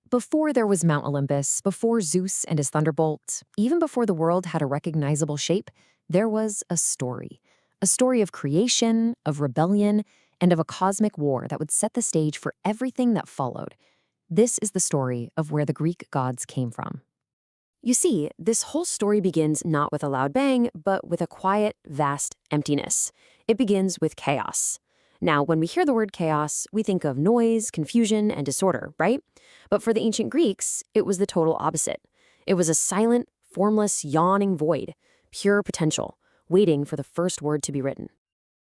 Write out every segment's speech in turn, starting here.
Before there was Mount Olympus, before Zeus and his thunderbolt, even before the world had a recognizable shape, there was a story. A story of creation, of rebellion, and of a cosmic war that would set the stage for everything that followed. This is the story of where the Greek gods came from. You see, this whole story begins not with a loud bang, but with a quiet, vast emptiness. It begins with chaos. Now, when we hear the word chaos, we think of noise, confusion, and disorder, right? But for the ancient Greeks, it was the total opposite. It was a silent, formless, yawning void, pure potential, waiting for the first word to be written.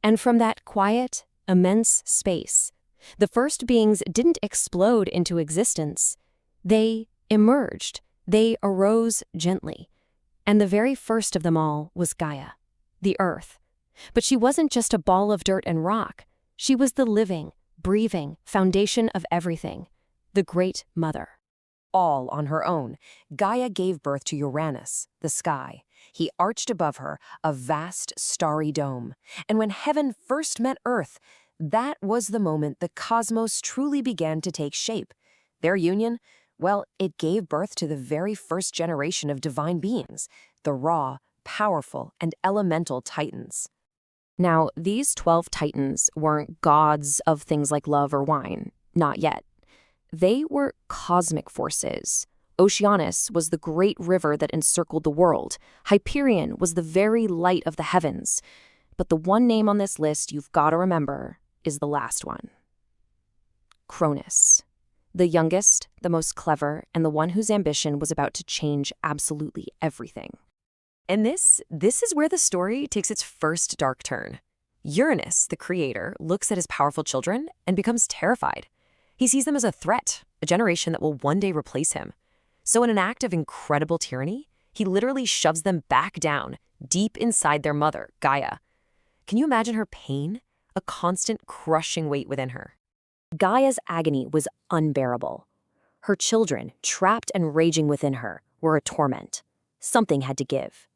And from that quiet, immense space, the first beings didn't explode into existence. They emerged. They arose gently. And the very first of them all was Gaia, the earth. But she wasn't just a ball of dirt and rock. She was the living, breathing foundation of everything, the Great Mother. All on her own, Gaia gave birth to Uranus, the sky. He arched above her, a vast, starry dome. And when heaven first met Earth, that was the moment the cosmos truly began to take shape. Their union, well, it gave birth to the very first generation of divine beings, the raw, powerful, and elemental Titans. Now, these 12 Titans weren't gods of things like love or wine, not yet. They were cosmic forces. Oceanus was the great river that encircled the world. Hyperion was the very light of the heavens. But the one name on this list you've got to remember is the last one. Cronus. The youngest, the most clever, and the one whose ambition was about to change absolutely everything. And this is where the story takes its first dark turn. Uranus, the creator, looks at his powerful children and becomes terrified. He sees them as a threat, a generation that will one day replace him. So in an act of incredible tyranny, he literally shoves them back down, deep inside their mother, Gaia. Can you imagine her pain? A constant crushing weight within her. Gaia's agony was unbearable. Her children, trapped and raging within her, were a torment. Something had to give.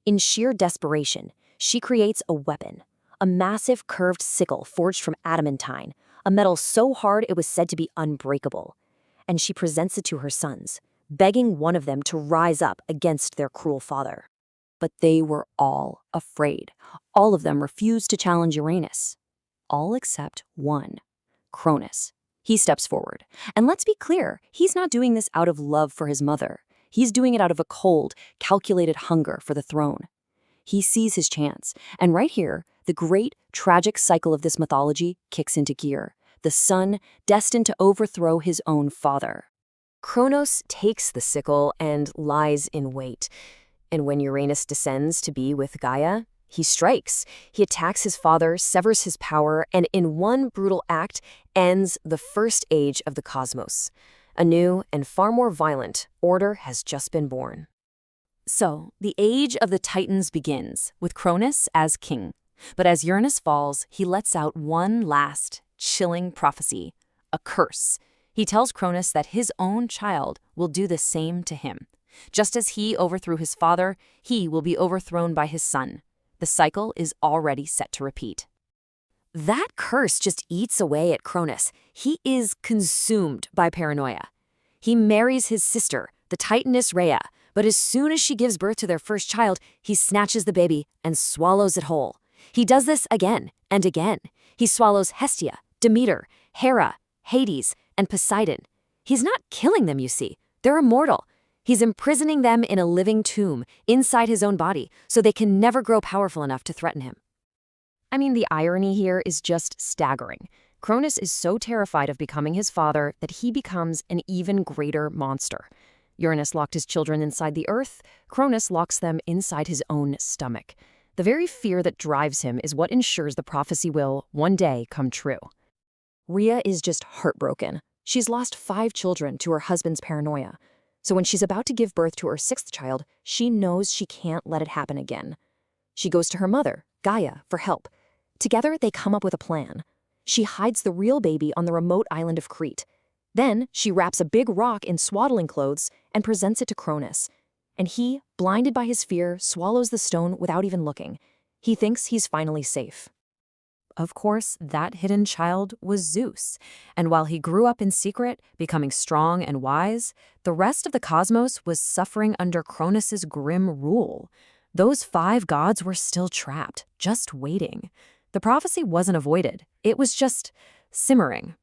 In sheer desperation, she creates a weapon, a massive curved sickle forged from adamantine, a metal so hard it was said to be unbreakable. And she presents it to her sons, begging one of them to rise up against their cruel father. But they were all afraid. All of them refused to challenge Uranus. All except one, Cronus. He steps forward. And let's be clear, he's not doing this out of love for his mother. He's doing it out of a cold, calculated hunger for the throne. He sees his chance. And right here, the great, tragic cycle of this mythology kicks into gear. The son destined to overthrow his own father. Cronos takes the sickle and lies in wait. And when Uranus descends to be with Gaia, he strikes. He attacks his father, severs his power, and in one brutal act ends the first age of the cosmos. A new and far more violent order has just been born. So, the age of the Titans begins, with Cronus as king. But as Uranus falls, he lets out one last, chilling prophecy, a curse. He tells Cronus that his own child will do the same to him. Just as he overthrew his father, he will be overthrown by his son. The cycle is already set to repeat. That curse just eats away at Cronus. He is consumed by paranoia. He marries his sister, the Titaness Rhea, but as soon as she gives birth to their first child, he snatches the baby and swallows it whole. He does this again and again. He swallows Hestia, Demeter, Hera, Hades, and Poseidon. He's not killing them, you see. They're immortal. He's imprisoning them in a living tomb inside his own body so they can never grow powerful enough to threaten him. I mean, the irony here is just staggering. Cronus is so terrified of becoming his father that he becomes an even greater monster. Uranus locked his children inside the earth. Cronus locks them inside his own stomach. The very fear that drives him is what ensures the prophecy will, one day, come true. Rhea is just heartbroken. She's lost 5 children to her husband's paranoia. So when she's about to give birth to her 6th child, she knows she can't let it happen again. She goes to her mother, Gaia, for help. Together, they come up with a plan. She hides the real baby on the remote island of Crete. Then, she wraps a big rock in swaddling clothes and presents it to Cronus. And he, blinded by his fear, swallows the stone without even looking. He thinks he's finally safe. Of course, that hidden child was Zeus. And while he grew up in secret, becoming strong and wise, the rest of the cosmos was suffering under Cronus's grim rule. Those 5 gods were still trapped, just waiting. The prophecy wasn't avoided. It was just simmering.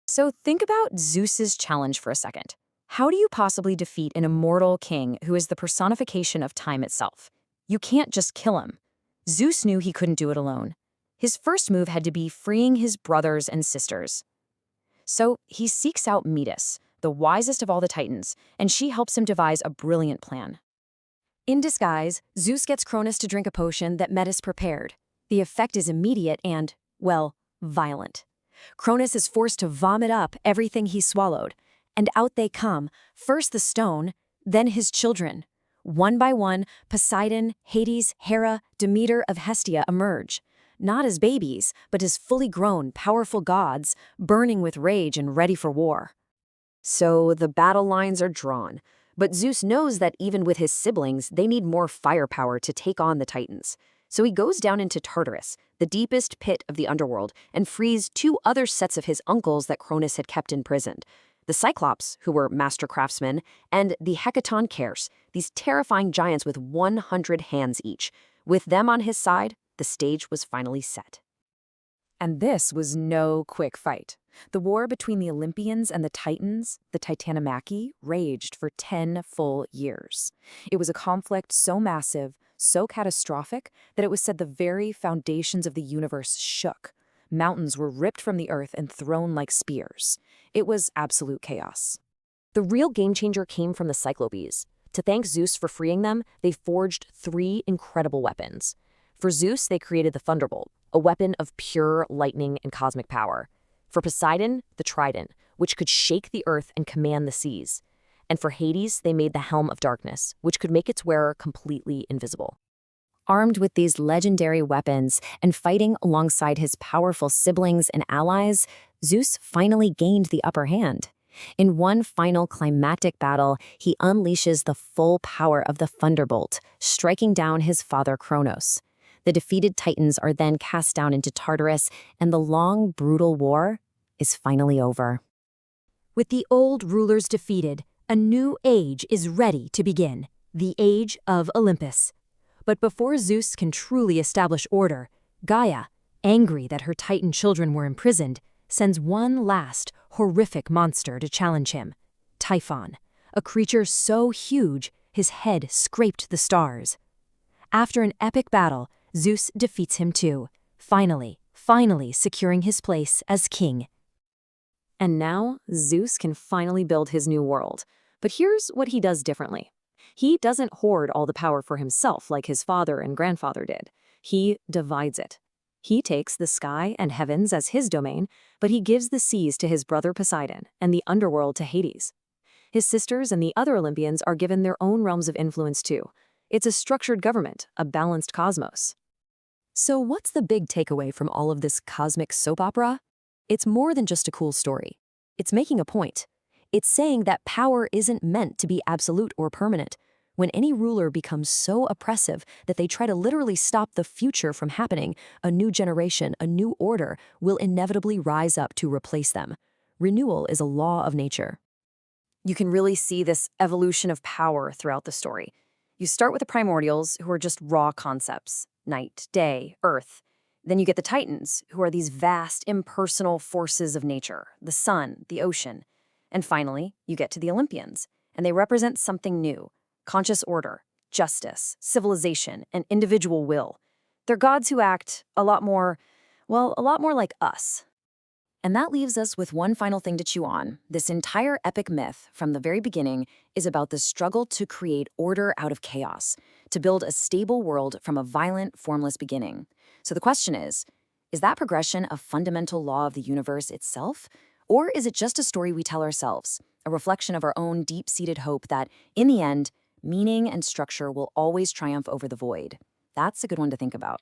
So think about Zeus's challenge for a second. How do you possibly defeat an immortal king who is the personification of time itself? You can't just kill him. Zeus knew he couldn't do it alone. His first move had to be freeing his brothers and sisters. So he seeks out Metis, the wisest of all the Titans, and she helps him devise a brilliant plan. In disguise, Zeus gets Cronus to drink a potion that Metis prepared. The effect is immediate and, well, violent. Cronus is forced to vomit up everything he swallowed, and out they come, first the stone, then his children. One by one, Poseidon, Hades, Hera, Demeter of Hestia emerge. Not as babies, but as fully grown, powerful gods, burning with rage and ready for war. So the battle lines are drawn, but Zeus knows that even with his siblings, they need more firepower to take on the Titans. So he goes down into Tartarus, the deepest pit of the underworld, and frees 2 other sets of his uncles that Cronus had kept imprisoned. The Cyclops, who were master craftsmen, and the Hecatoncheires, these terrifying giants with 100 hands each. With them on his side, the stage was finally set. And this was no quick fight. The war between the Olympians and the Titans, the Titanomachy, raged for 10 full years. It was a conflict so massive, so catastrophic, that it was said the very foundations of the universe shook. Mountains were ripped from the earth and thrown like spears. It was absolute chaos. The real game-changer came from the Cyclopes. To thank Zeus for freeing them, they forged 3 incredible weapons. For Zeus, they created the Thunderbolt, a weapon of pure lightning and cosmic power. For Poseidon, the Trident, which could shake the earth and command the seas. And for Hades, they made the Helm of Darkness, which could make its wearer completely invisible. Armed with these legendary weapons and fighting alongside his powerful siblings and allies, Zeus finally gained the upper hand. In one final climactic battle, he unleashes the full power of the Thunderbolt, striking down his father Kronos. The defeated Titans are then cast down into Tartarus, and the long, brutal war is finally over. With the old rulers defeated, a new age is ready to begin, the Age of Olympus. But before Zeus can truly establish order, Gaia, angry that her Titan children were imprisoned, sends one last, horrific monster to challenge him, Typhon, a creature so huge his head scraped the stars. After an epic battle, Zeus defeats him too, finally securing his place as king. And now, Zeus can finally build his new world. But here's what he does differently. He doesn't hoard all the power for himself like his father and grandfather did. He divides it. He takes the sky and heavens as his domain, but he gives the seas to his brother Poseidon and the underworld to Hades. His sisters and the other Olympians are given their own realms of influence too. It's a structured government, a balanced cosmos. So what's the big takeaway from all of this cosmic soap opera? It's more than just a cool story. It's making a point. It's saying that power isn't meant to be absolute or permanent. When any ruler becomes so oppressive that they try to literally stop the future from happening, a new generation, a new order, will inevitably rise up to replace them. Renewal is a law of nature. You can really see this evolution of power throughout the story. You start with the primordials, who are just raw concepts: night, day, earth. Then you get the Titans, who are these vast, impersonal forces of nature, the sun, the ocean. And finally, you get to the Olympians, and they represent something new: conscious order, justice, civilization, and individual will. They're gods who act a lot more like us. And that leaves us with one final thing to chew on. This entire epic myth, from the very beginning, is about the struggle to create order out of chaos, to build a stable world from a violent, formless beginning. So the question is that progression a fundamental law of the universe itself? Or is it just a story we tell ourselves, a reflection of our own deep-seated hope that, in the end, meaning and structure will always triumph over the void? That's a good one to think about.